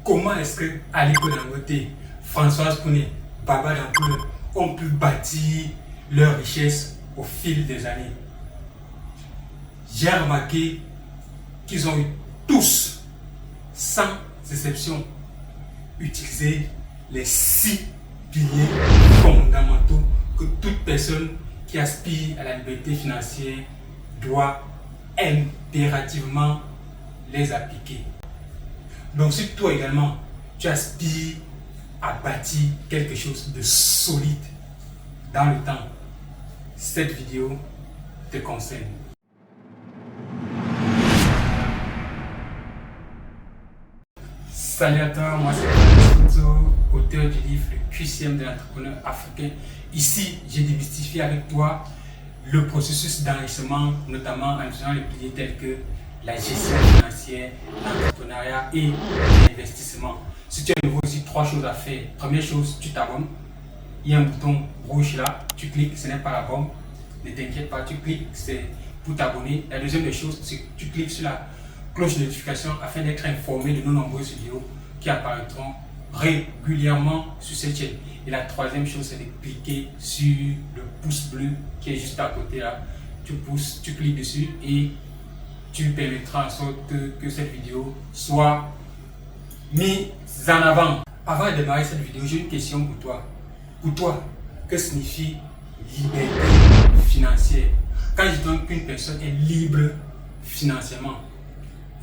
Comment est-ce que Aliko Dangote, Françoise Pounet, Baba Dangote ont pu bâtir leur richesse au fil des années? J'ai remarqué qu'ils ont eu tous, sans exception, utilisé les 6 piliers fondamentaux que toute personne qui aspire à la liberté financière doit impérativement les appliquer. Donc si toi également, tu aspires à bâtir quelque chose de solide dans le temps, cette vidéo te concerne. Salut à toi, moi c'est Soto, auteur du livre Le QCM de l'entrepreneur africain. Ici, j'ai démystifié avec toi le processus d'enrichissement, notamment en utilisant les piliers tels que la gestion financière, l'entrepreneuriat et l'investissement. Si tu es nouveau, aussi 3 choses à faire. Première chose, tu t'abonnes. Il y a un bouton rouge là, tu cliques, ce n'est pas la bombe. Ne t'inquiète pas, tu cliques, c'est pour t'abonner. La deuxième des choses, c'est que tu cliques sur la cloche de notification afin d'être informé de nos nombreuses vidéos qui apparaîtront régulièrement sur cette chaîne. Et la troisième chose, c'est de cliquer sur le pouce bleu qui est juste à côté là. Tu cliques dessus et tu permettras en sorte que cette vidéo soit mise en avant. Avant de démarrer cette vidéo, j'ai une question pour toi. Pour toi, que signifie liberté financière? Quand je dis qu'une personne est libre financièrement,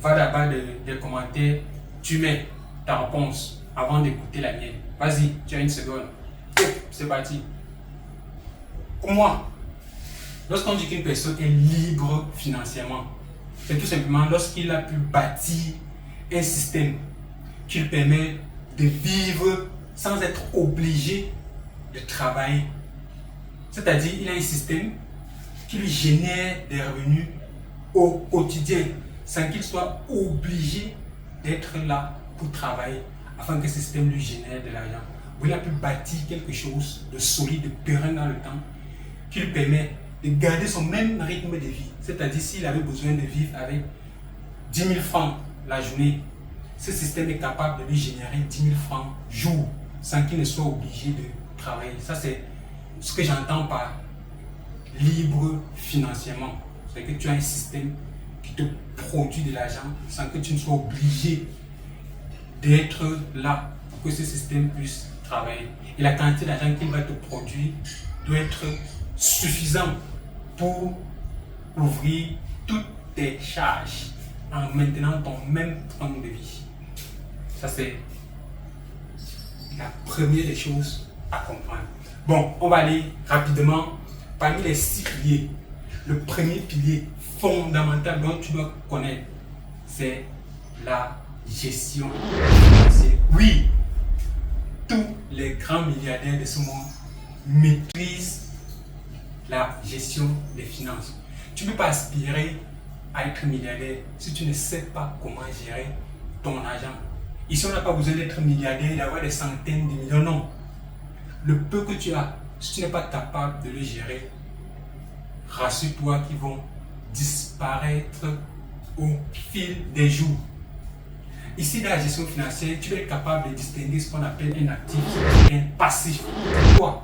va d'abord des commentaires, tu mets ta réponse avant d'écouter la mienne. Vas-y, tu as une seconde. C'est parti. Pour moi, lorsqu'on dit qu'une personne est libre financièrement, c'est tout simplement lorsqu'il a pu bâtir un système qui lui permet de vivre sans être obligé de travailler. C'est-à-dire, il a un système qui lui génère des revenus au quotidien, sans qu'il soit obligé d'être là pour travailler, afin que ce système lui génère de l'argent. Où il a pu bâtir quelque chose de solide, de pérenne dans le temps, qui lui permet de garder son même rythme de vie. C'est-à-dire, s'il avait besoin de vivre avec 10 000 francs la journée, ce système est capable de lui générer 10 000 francs jour, sans qu'il ne soit obligé de travailler. Ça, c'est ce que j'entends par libre financièrement. C'est que tu as un système qui te produit de l'argent sans que tu ne sois obligé d'être là pour que ce système puisse travailler. Et la quantité d'argent qu'il va te produire doit être suffisante pour couvrir toutes tes charges en maintenant ton même train de vie. Ça, c'est la première des choses à comprendre. Bon, on va aller rapidement parmi les 6 piliers. Le premier pilier fondamental dont tu dois connaître, c'est la gestion financière. Oui, tous les grands milliardaires de ce monde maîtrisent la gestion des finances. Tu ne peux pas aspirer à être milliardaire si tu ne sais pas comment gérer ton argent. Ici, on n'a pas besoin d'être milliardaire, d'avoir des centaines de millions, non. Le peu que tu as, si tu n'es pas capable de le gérer, rassure-toi qu'ils vont disparaître au fil des jours. Ici, dans la gestion financière, tu dois être capable de distinguer ce qu'on appelle un actif et un passif pour toi.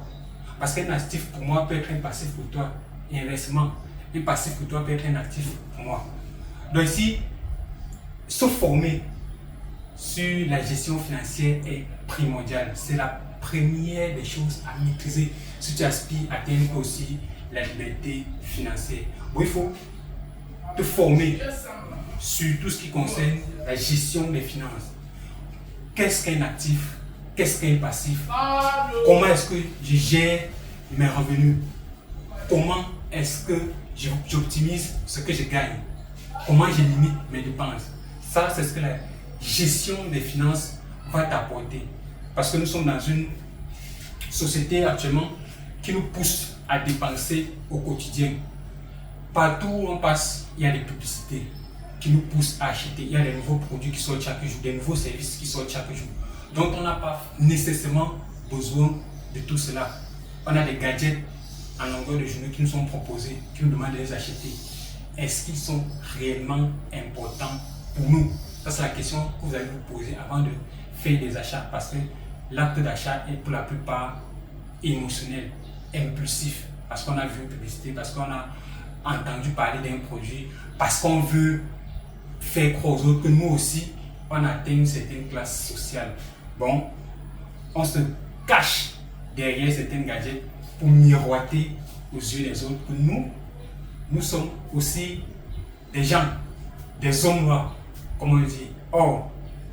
Parce qu'un actif pour moi peut être un passif pour toi. Et inversement, un passif pour toi peut être un actif pour moi. Donc ici, se former sur la gestion financière est primordial. C'est la première des choses à maîtriser si tu aspires à atteindre aussi la liberté financière. Bon, il faut te former sur tout ce qui concerne la gestion des finances. Qu'est-ce qu'un actif? Qu'est-ce qu'un passif? Comment est-ce que je gère mes revenus? Comment est-ce que j'optimise ce que je gagne? Comment je limite mes dépenses? Ça, c'est ce que la gestion des finances va t'apporter. Parce que nous sommes dans une société actuellement qui nous pousse à dépenser au quotidien. Partout où on passe, il y a des publicités qui nous poussent à acheter. Il y a des nouveaux produits qui sortent chaque jour, des nouveaux services qui sortent chaque jour. Donc on n'a pas nécessairement besoin de tout cela. On a des gadgets en longueur de journée qui nous sont proposés, qui nous demandent de les acheter. Est-ce qu'ils sont réellement importants pour nous? Ça, c'est la question que vous allez vous poser avant de faire des achats parce que l'acte d'achat est pour la plupart émotionnel, impulsif, parce qu'on a vu une publicité, parce qu'on a entendu parler d'un produit, parce qu'on veut faire croire aux autres que nous aussi, on atteint une certaine classe sociale. Bon, on se cache derrière certains gadgets pour miroiter aux yeux des autres que nous sommes aussi des gens, des hommes noirs, comme on dit. Or,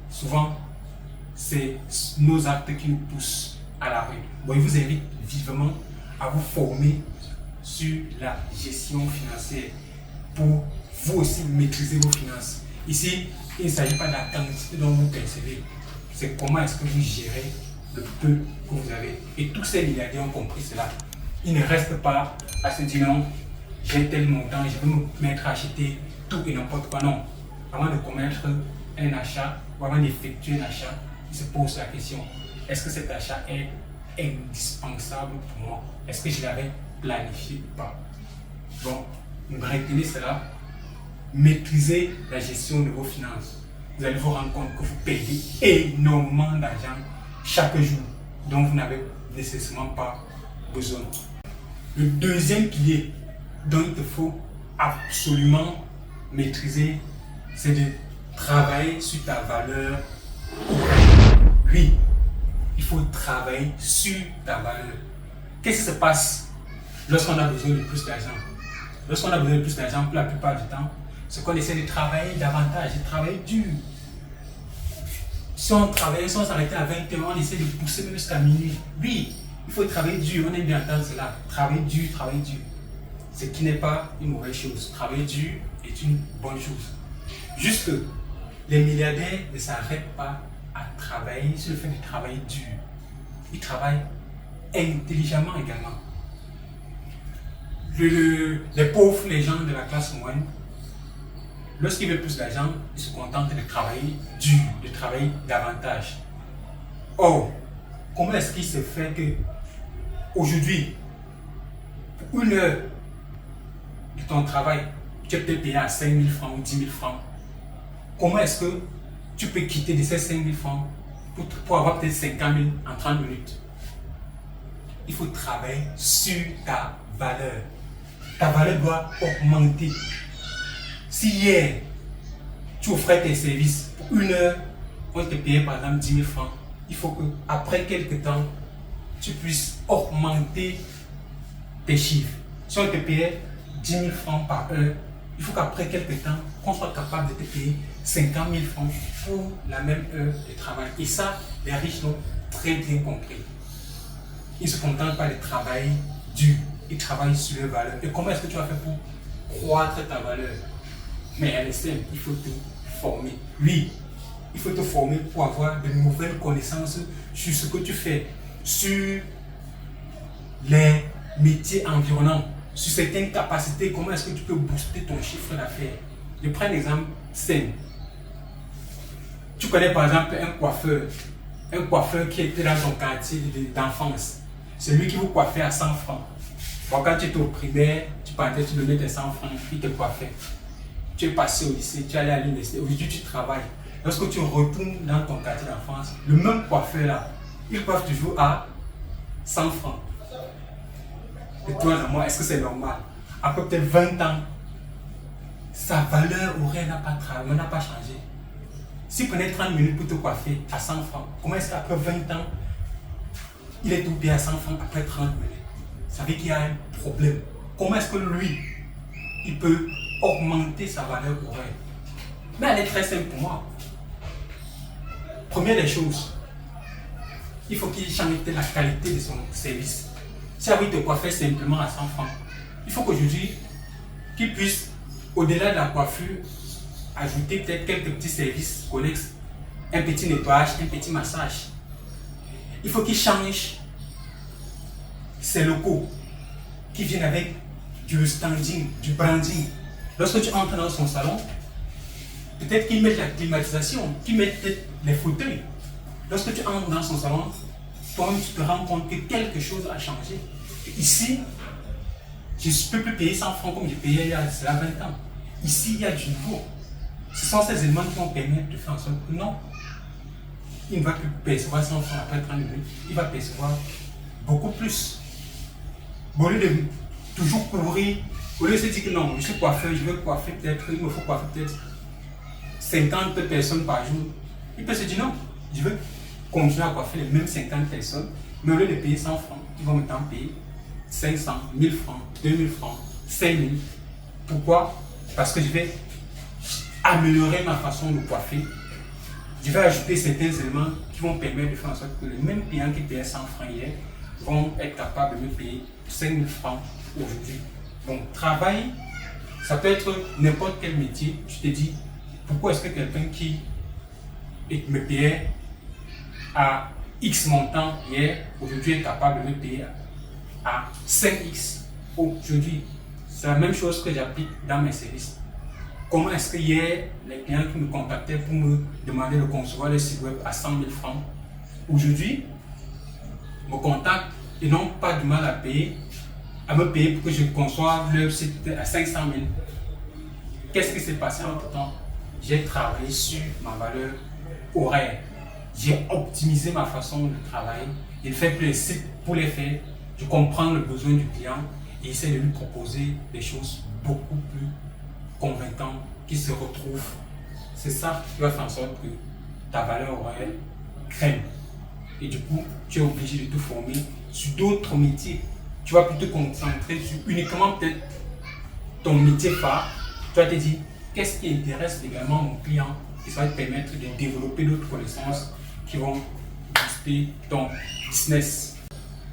souvent, c'est nos actes qui nous poussent à la rue. Bon, je vous invite vivement à vous former sur la gestion financière pour vous aussi maîtriser vos finances. Ici, il ne s'agit pas de la quantité dont vous percevez, c'est comment est-ce que vous gérez le peu que vous avez. Et tous ces milliardaires ont compris cela. Ils ne restent pas à se dire non, j'ai tel montant, je vais me mettre à acheter tout et n'importe quoi. Non. Avant de commettre un achat ou avant d'effectuer un achat, ils se posent la question, est-ce que cet achat est indispensable pour moi? Est-ce que je l'avais planifié ou pas? Bon, retenez cela. Maîtrisez la gestion de vos finances. Vous allez vous rendre compte que vous payez énormément d'argent chaque jour dont vous n'avez nécessairement pas besoin. Le deuxième pilier dont il te faut absolument maîtriser, c'est de travailler sur ta valeur. Oui, il faut travailler sur ta valeur. Qu'est-ce qui se passe lorsqu'on a besoin de plus d'argent? Lorsqu'on a besoin de plus d'argent, pour la plupart du temps, c'est qu'on essaie de travailler davantage, de travailler dur. Si on s'arrêtait à 20h, on essaie de pousser même jusqu'à minuit. Oui, il faut travailler dur, on aime bien entendre cela. Travailler dur, travailler dur. Ce qui n'est pas une mauvaise chose. Travailler dur est une bonne chose. Juste que les milliardaires ne s'arrêtent pas à travailler sur le fait de travailler dur. Ils travaillent intelligemment également. Les pauvres, les gens de la classe moyenne, lorsqu'ils veulent plus d'argent, ils se contentent de travailler dur, de travailler davantage. Or, comment est-ce qu'il se fait que aujourd'hui, pour une heure de ton travail, tu es peut-être payé à 5 000 francs ou 10 000 francs? Comment est-ce que tu peux quitter de ces 5 000 francs pour avoir peut-être 50 000 en 30 minutes? Il faut travailler sur ta valeur. Ta valeur doit augmenter. Si hier, tu offrais tes services pour une heure, on te payait par exemple 10 000 francs, il faut qu'après quelques temps, tu puisses augmenter tes chiffres. Si on te payait 10 000 francs par heure, il faut qu'après quelques temps, qu'on soit capable de te payer 50 000 francs pour la même heure de travail. Et ça, les riches l'ont très bien compris. Ils ne se contentent pas de travailler dur, ils travaillent sur leur valeur. Et comment est-ce que tu vas faire pour croître ta valeur? Mais elle est simple, il faut te former. Oui, il faut te former pour avoir de nouvelles connaissances sur ce que tu fais, sur les métiers environnants, sur certaines capacités, comment est-ce que tu peux booster ton chiffre d'affaires. Je prends un exemple simple. Tu connais par exemple un coiffeur qui était dans ton quartier d'enfance. C'est lui qui vous coiffait à 100 francs. Bon, quand tu étais au primaire, tu partais, tu donnais tes 100 francs, il te coiffait. Tu es passé au lycée, tu es allé à l'université, aujourd'hui tu travailles. Lorsque tu retournes dans ton quartier d'enfance, le même coiffeur là, il coiffe toujours à 100 francs. Et toi, moi, est-ce que c'est normal? Après peut-être 20 ans, sa valeur horaire n'a pas changé. S'il prenait 30 minutes pour te coiffer à 100 francs, comment est-ce qu'après 20 ans, il est tout payé à 100 francs après 30 minutes? Ça veut dire qu'il y a un problème. Comment est-ce que lui, il peut augmenter sa valeur horaire? Mais elle est très simple pour moi. Première des choses, il faut qu'il change la qualité de son service. Si il te coiffer simplement à 100 francs, il faut qu'aujourd'hui, qu'il puisse, au-delà de la coiffure, ajouter peut-être quelques petits services connexes, un petit nettoyage, un petit massage. Il faut qu'il change ses locaux qui viennent avec du standing, du branding. Lorsque tu entres dans son salon, peut-être qu'il met la climatisation, qu'il met peut-être les fauteuils. Lorsque tu entres dans son salon, toi-même tu te rends compte que quelque chose a changé. Et ici, je ne peux plus payer 100 francs comme je payais il y a 20 ans. Ici, il y a du nouveau. Ce sont ces éléments qui vont permettre de faire en sorte que non, il ne va plus percevoir 100 francs après 30 minutes, il va percevoir beaucoup plus. Bon, au lieu de toujours courir, au lieu de se dire que non, je suis coiffeur, je veux coiffer peut-être, il me faut coiffer peut-être 50 personnes par jour, il peut se dire non, je veux continuer à coiffer les mêmes 50 personnes, mais au lieu de payer 100 francs, ils vont maintenant payer 500, 1000 francs, 2000 francs, 5000. Pourquoi? Parce que je vais améliorer ma façon de coiffer. Je vais ajouter certains éléments qui vont permettre de faire en sorte que les mêmes clients qui payaient 100 francs hier vont être capables de me payer 5000 francs aujourd'hui. Donc, travail, ça peut être n'importe quel métier. Je te dis, pourquoi est-ce que quelqu'un qui me payait à X montant hier, aujourd'hui est capable de me payer à 5X aujourd'hui? C'est la même chose que j'applique dans mes services. Comment est-ce que hier, les clients qui me contactaient pour me demander de concevoir le site web à 100 000 francs, aujourd'hui, me contactent et n'ont pas du mal à me payer pour que je conçoive leur site à 500 000. Qu'est-ce qui s'est passé entre temps? J'ai travaillé sur ma valeur horaire. J'ai optimisé ma façon de travailler. Je ne fais plus les sites pour les faire. Je comprends le besoin du client et j'essaie de lui proposer des choses beaucoup plus convaincantes qui se retrouvent. C'est ça qui va faire en sorte que ta valeur horaire crème. Et du coup, tu es obligé de te former sur d'autres métiers. Tu vas plus te concentrer sur uniquement peut-être ton métier phare. Tu vas te dire, qu'est-ce qui intéresse également mon client? Et ça va te permettre de développer d'autres connaissances qui vont booster ton business.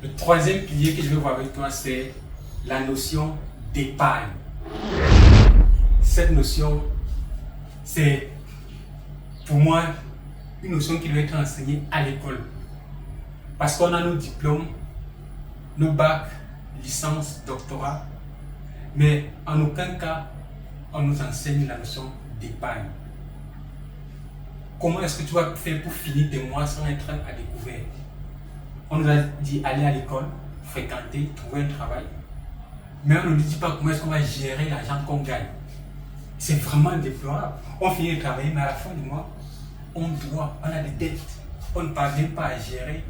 Le troisième pilier que je vais voir avec toi, c'est la notion d'épargne. Cette notion, c'est pour moi une notion qui doit être enseignée à l'école. Parce qu'on a nos diplômes, nos bacs, licence, doctorat, mais en aucun cas, on nous enseigne la notion d'épargne. Comment est-ce que tu vas faire pour finir tes mois sans être à découvert? On nous a dit aller à l'école, fréquenter, trouver un travail, mais on ne nous dit pas comment est-ce qu'on va gérer l'argent qu'on gagne. C'est vraiment déplorable. On finit de travailler, mais à la fin du mois, on a des dettes, on ne parvient pas à gérer.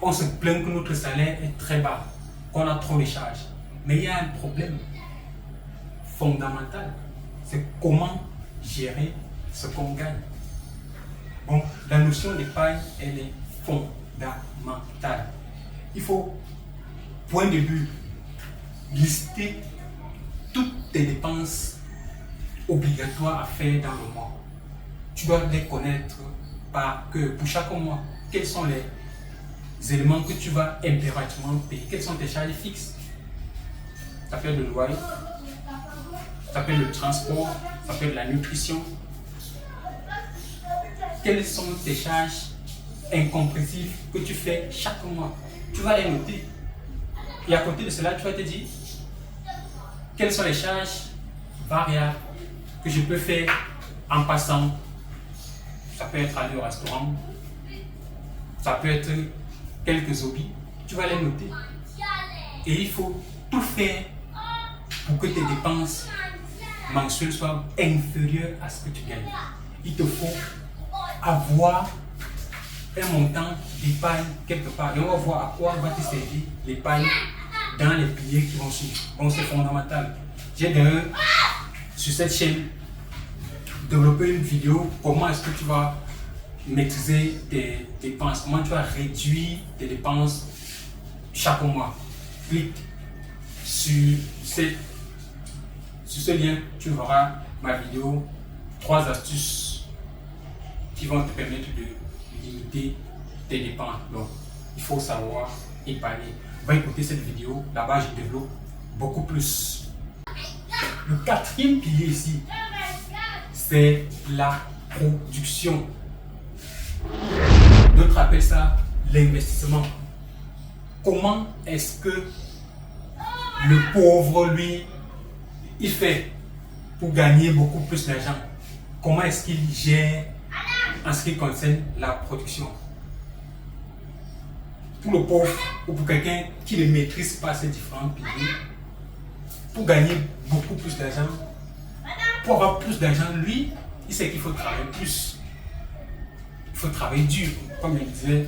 On se plaint que notre salaire est très bas, qu'on a trop de charges. Mais il y a un problème fondamental, c'est comment gérer ce qu'on gagne. Bon, la notion d'épargne, elle est fondamentale. Il faut, point de vue, lister toutes tes dépenses obligatoires à faire dans le mois. Tu dois les connaître par cœur pour chaque mois. Quels sont les éléments que tu vas impérativement payer? Quelles sont tes charges fixes? Ça peut être le loyer, ça peut être le transport, ça peut être la nutrition. Quelles sont tes charges incompressibles que tu fais chaque mois? Tu vas les noter. Et à côté de cela, tu vas te dire quelles sont les charges variables que je peux faire en passant. Ça peut être aller au restaurant, ça peut être quelques hobbies. Tu vas les noter. Et il faut tout faire pour que tes dépenses mensuelles soient inférieures à ce que tu gagnes. Il te faut avoir un montant d'épargne quelque part. Et on va voir à quoi va te servir l'épargne dans les piliers qui vont suivre. Donc c'est fondamental. J'ai d'ailleurs sur cette chaîne développé une vidéo comment est-ce que tu vas maîtriser tes dépenses, comment tu vas réduire tes dépenses chaque mois. Clique sur ce lien, tu verras ma vidéo 3 astuces qui vont te permettre de limiter tes dépenses. Donc, il faut savoir épargner. Va écouter cette vidéo, là-bas je développe beaucoup plus. Le quatrième pilier ici, c'est la production. D'autres appellent ça l'investissement. Comment est-ce que le pauvre, lui, il fait pour gagner beaucoup plus d'argent? Comment est-ce qu'il gère en ce qui concerne la production? Pour le pauvre ou pour quelqu'un qui ne maîtrise pas ces différents piliers, pour gagner beaucoup plus d'argent, pour avoir plus d'argent, lui, il sait qu'il faut travailler plus. il faut travailler dur. Comme je disais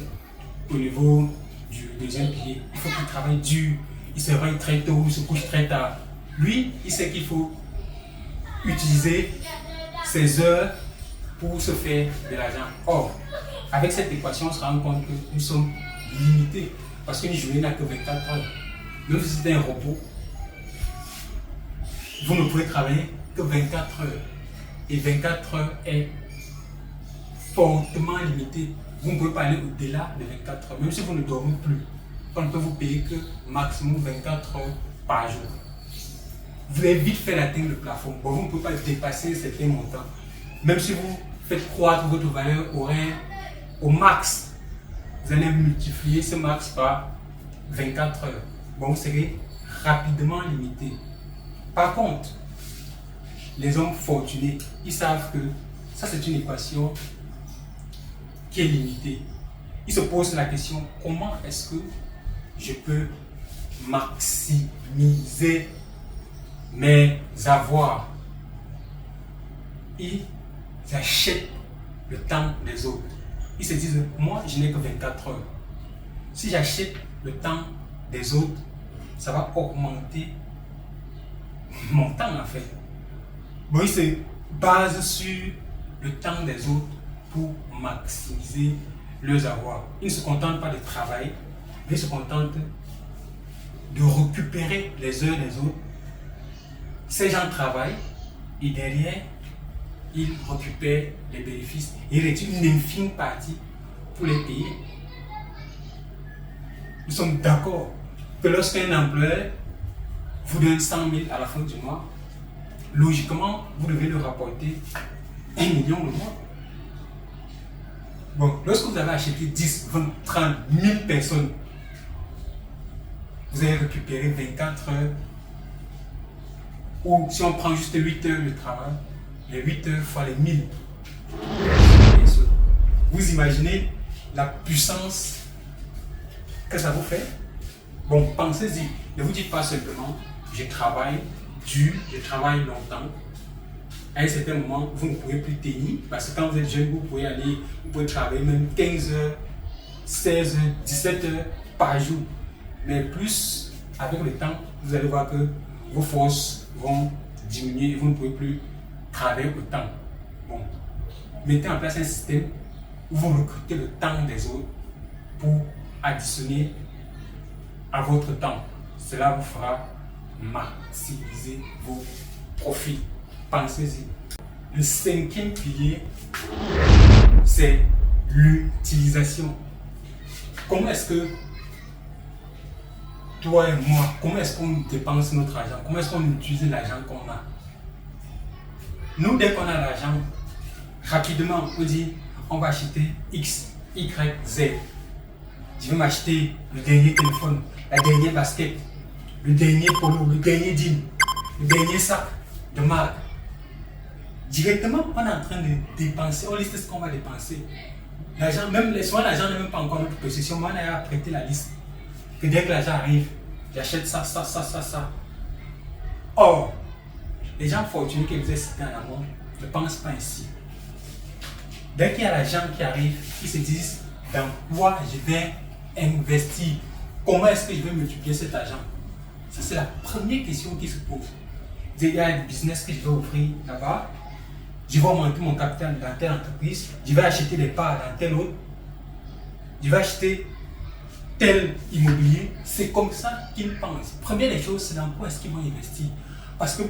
au niveau du deuxième pilier, il faut qu'il travaille dur. Il se réveille très tôt, il se couche très tard. Lui, il sait qu'il faut utiliser ses heures pour se faire de l'argent. Or, avec cette équation, on se rend compte que nous sommes limités. Parce qu'une journée n'a que 24 heures. Même si c'est un robot, vous ne pouvez travailler que 24 heures. Et 24 heures est fortement limité. Vous ne pouvez pas aller au-delà de 24 heures. Même si vous ne dormez plus, on ne peut vous payer que maximum 24 heures par jour. Vous allez vite faire atteindre le plafond. Bon, vous ne pouvez pas dépasser certains montants. Même si vous faites croître votre valeur horaire au max, vous allez multiplier ce max par 24 heures. Bon, vous serez rapidement limité. Par contre, les hommes fortunés, ils savent que ça c'est une équation qui est limitée. Ils se posent la question, comment est-ce que je peux maximiser mes avoirs? Ils achètent le temps des autres. Ils se disent, moi je n'ai que 24 heures. Si j'achète le temps des autres, ça va augmenter mon temps en fait. Bon, ils se basent sur le temps des autres pour maximiser leurs avoirs. Ils ne se contentent pas de travailler, mais ils se contentent de récupérer les heures des autres. Ces gens travaillent et derrière, ils récupèrent les bénéfices. Ils retirent une infime partie pour les payer. Nous sommes d'accord que lorsqu'un employeur vous donne 100 000 à la fin du mois, logiquement, vous devez le rapporter 1 million le mois. Bon, lorsque vous avez acheté 10, 20, 30 000 personnes, vous allez récupérer 24 heures. Ou si on prend juste 8 heures de travail, les 8 heures fois les 1000 personnes. Vous imaginez la puissance que ça vous fait? Bon, pensez-y. Ne vous dites pas simplement, je travaille dur, je travaille longtemps. À un certain moment, vous ne pouvez plus tenir parce que quand vous êtes jeune, vous pouvez travailler même 15 heures, 16 heures, 17 heures par jour. Mais plus, avec le temps, vous allez voir que vos forces vont diminuer et vous ne pouvez plus travailler autant. Bon, mettez en place un système où vous recrutez le temps des autres pour additionner à votre temps. Cela vous fera maximiser vos profits. Pensez-y. Le 5e pilier, c'est l'utilisation. Comment est-ce que toi et moi, comment est-ce qu'on dépense notre argent? Comment est-ce qu'on utilise l'argent qu'on a? Nous, dès qu'on a l'argent, rapidement, on dit, on va acheter X, Y, Z. Je vais m'acheter le dernier téléphone, la dernière basket, le dernier polo, le dernier jean, le dernier sac de marque. Directement, on est en train de dépenser, on liste ce qu'on va dépenser. L'argent, même souvent l'argent n'est même pas encore notre possession, mais on a prêté la liste. Que dès que l'argent arrive, j'achète ça, ça, ça, ça, ça. Or, les gens fortunés que vous avez cités en amont ne pensent pas ainsi. Dès qu'il y a l'argent qui arrive, ils se disent dans quoi je vais investir. Comment est-ce que je vais multiplier cet argent? Ça, c'est la première question qui se pose. Il y a un business que je vais ouvrir là-bas. Je vais augmenter mon capital dans telle entreprise. Je vais acheter des parts dans telle autre. Je vais acheter tel immobilier. C'est comme ça qu'ils pensent. Première des choses, c'est dans quoi est-ce qu'ils vont investir. Parce que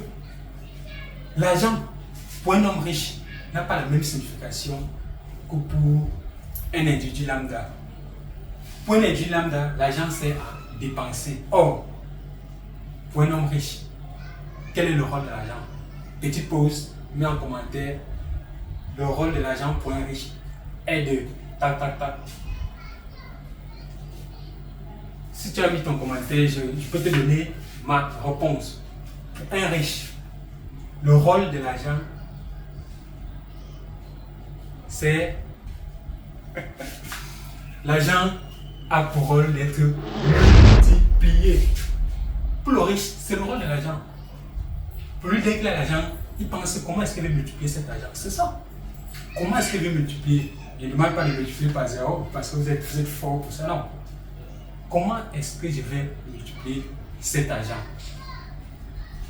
l'argent, pour un homme riche, n'a pas la même signification que pour un individu lambda. Pour un individu lambda, l'argent sert à dépenser. Or, pour un homme riche, quel est le rôle de l'argent? Petite pause, mets en commentaire. Le rôle de l'argent pour un riche est de tac tac tac. Si tu as mis ton commentaire, je peux te donner ma réponse. Pour un riche, le rôle de l'argent, c'est l'argent a pour rôle d'être multiplié. Pour le riche, c'est le rôle de l'argent. Pour lui, dès qu'il a l'argent, il pense comment est-ce qu'il va multiplier cet argent. C'est ça. Comment est-ce qu'il va multiplier? Je ne demande pas de multiplier par 0 parce que vous êtes fort pour ça. Non. Comment est-ce que je vais multiplier cet argent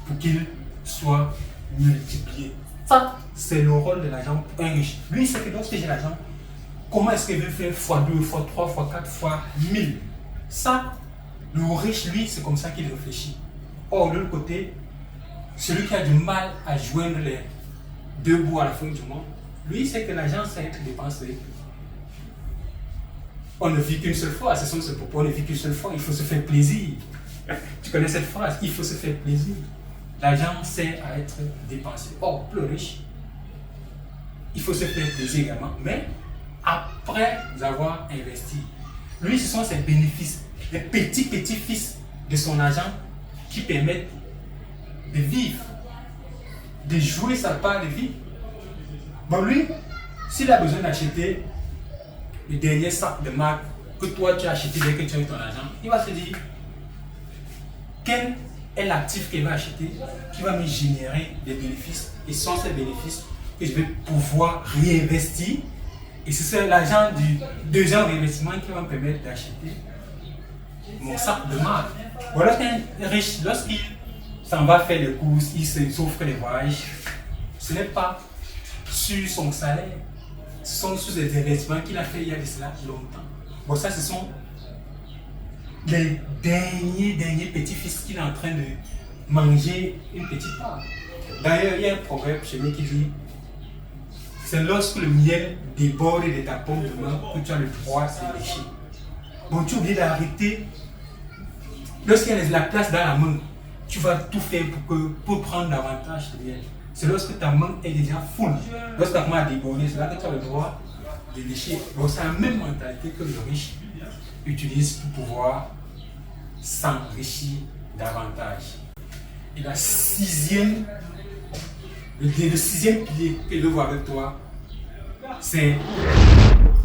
pour qu'il soit multiplié? Ça, c'est le rôle de l'agent pour un riche. Lui, il sait que lorsque j'ai l'argent, comment est-ce qu'il veut faire x2, x3, x4, x1000? Ça, le riche, lui, c'est comme ça qu'il réfléchit. Or, de l'autre côté, celui qui a du mal à joindre les deux bouts à la fin du mois, lui, c'est que l'argent, ça être dépensé. On ne vit qu'une seule fois, c'est son propos, on ne vit qu'une seule fois, il faut se faire plaisir. Tu connais cette phrase, il faut se faire plaisir. L'argent sert à être dépensé. Or, pour le riche, il faut se faire plaisir également, mais après avoir investi. Lui, ce sont ses bénéfices, les petits fils de son argent qui permettent de vivre, de jouer sa part de vie. Bon, lui, s'il a besoin d'acheter le dernier sac de marque que toi tu as acheté dès que tu as eu ton argent, il va se dire quel est l'actif qu'il va acheter qui va me générer des bénéfices, et ce sont ces bénéfices que je vais pouvoir réinvestir, et c'est l'argent du deuxième réinvestissement qui va me permettre d'acheter mon sac de marque. Voilà qu'un riche, lorsqu'il s'en va faire les courses, il s'offre les voyages, ce n'est pas sur son salaire, ce sont sur des investissements qu'il a fait il y a de cela longtemps. Bon, ça, ce sont les derniers petits-fils qu'il est en train de manger une petite part. D'ailleurs, il y a un proverbe chez nous qui dit c'est lorsque le miel déborde de ta paume de main que tu as le droit de se lécher. Bon, tu oublies d'arrêter. Lorsqu'il y a de la place dans la main, tu vas tout faire pour prendre davantage de miel. C'est lorsque ta main est déjà full. Lorsque ta main a débordé, c'est là que tu as le droit de lécher. Donc c'est la même mentalité que le riche utilise pour pouvoir s'enrichir davantage. Et le sixième pilier que je veux voir avec toi, c'est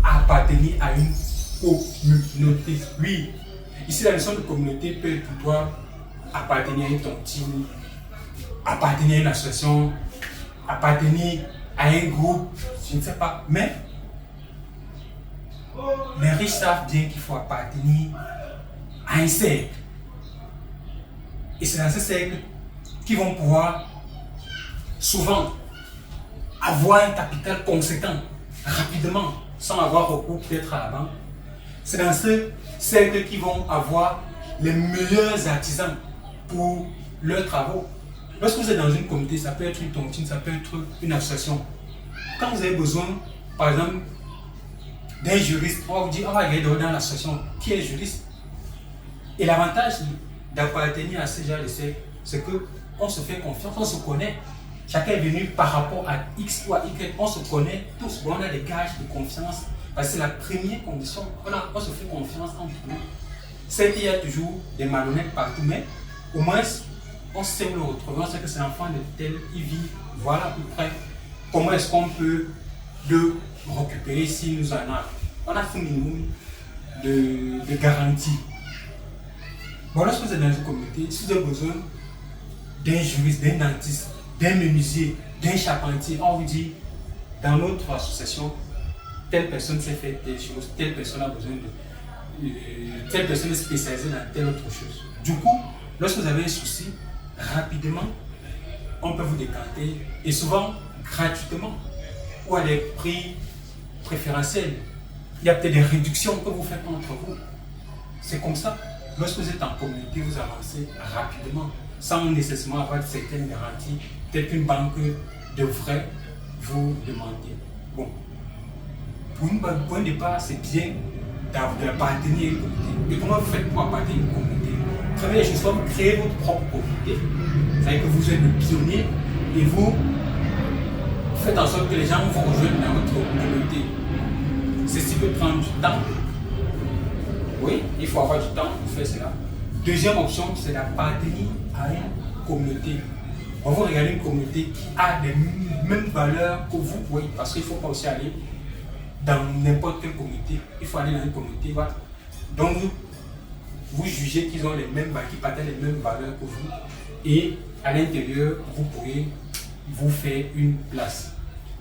appartenir à une communauté. Oui, ici la notion de communauté peut être pour toi appartenir à ton team, appartenir à une association, appartenir à un groupe, je ne sais pas. Mais les riches savent bien qu'il faut appartenir à un cercle. Et c'est dans ce cercle qu'ils vont pouvoir souvent avoir un capital conséquent rapidement, sans avoir recours peut-être à la banque. C'est dans ce cercle qu'ils vont avoir les meilleurs artisans pour leurs travaux. Lorsque vous êtes dans une communauté, ça peut être une tontine, ça peut être une association. Quand vous avez besoin, par exemple, d'un juriste, on va vous dire, on va regarder dans l'association qui est juriste. Et l'avantage d'appartenir à ce genre de cercle, c'est qu'on se fait confiance, on se connaît. Chacun est venu par rapport à X ou à Y, on se connaît tous, on a des gages de confiance. Parce que c'est la première condition, on se fait confiance entre nous. C'est qu'il y a toujours des malhonnêtes partout, mais au moins, on sait où le retrouver, on sait que c'est l'enfant de tel, il vit, voilà à peu près comment est-ce qu'on peut le récupérer si nous en avons. On a fait un minimum de garantie. Bon, lorsque vous êtes dans une communauté, si vous avez besoin d'un juriste, d'un dentiste, d'un menuisier, d'un charpentier, on vous dit, dans notre association, telle personne sait faire telle chose, telle personne a besoin de... telle personne est spécialisée dans telle autre chose. Du coup, lorsque vous avez un souci, rapidement, on peut vous décanter, et souvent gratuitement, ou à des prix préférentiels. Il y a peut-être des réductions que vous faites entre vous. C'est comme ça. Lorsque vous êtes en communauté, vous avancez rapidement, sans nécessairement avoir certaines garanties, telles qu'une banque devrait vous demander. Bon, pour un départ, c'est bien d'appartenir à une communauté. Et comment vous faites pour appartenir à une communauté? Première chose, vous créez votre propre communauté. C'est-à-dire que vous êtes le pionnier et vous faites en sorte que les gens vous rejoignent dans votre communauté. Ceci peut prendre du temps. Oui, il faut avoir du temps pour faire cela. Deuxième option, c'est d'appartenir à une communauté. On va regarder une communauté qui a les mêmes valeurs que vous, oui, parce qu'il ne faut pas aussi aller dans n'importe quelle communauté. Il faut aller dans une communauté, voilà. Donc, vous jugez qu'ils ont les mêmes, qu'ils partagent les mêmes valeurs que vous. Et à l'intérieur, vous pourrez vous faire une place.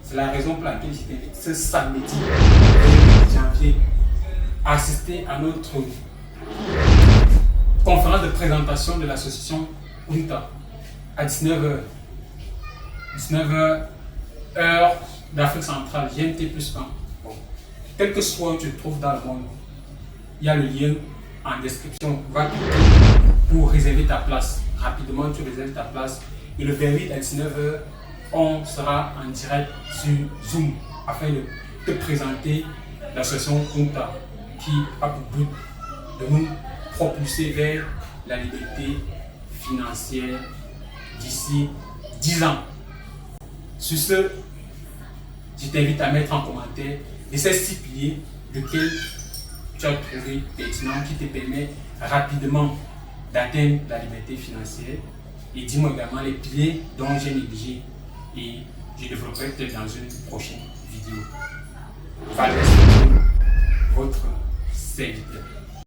C'est la raison pour laquelle je t'invite ce samedi 1er janvier à assister à notre conférence de présentation de l'association UNTA à 19h. 19h, heure d'Afrique centrale, GMT plus 1. Bon. Quel que soit où tu te trouves dans le monde, il y a le lien en description. Va cliquer pour réserver ta place. Rapidement, tu réserves ta place. Et le 28 à 19h, on sera en direct sur Zoom afin de te présenter l'association UNTA qui a pour but de nous propulser vers la liberté financière d'ici 10 ans. Sur ce, je t'invite à mettre en commentaire les 6 piliers lesquels tu as trouvé pertinents qui te permettent rapidement d'atteindre la liberté financière. Et dis-moi également les piliers dont j'ai négligé et je développerai peut-être dans une prochaine vidéo. Valère, votre serviteur.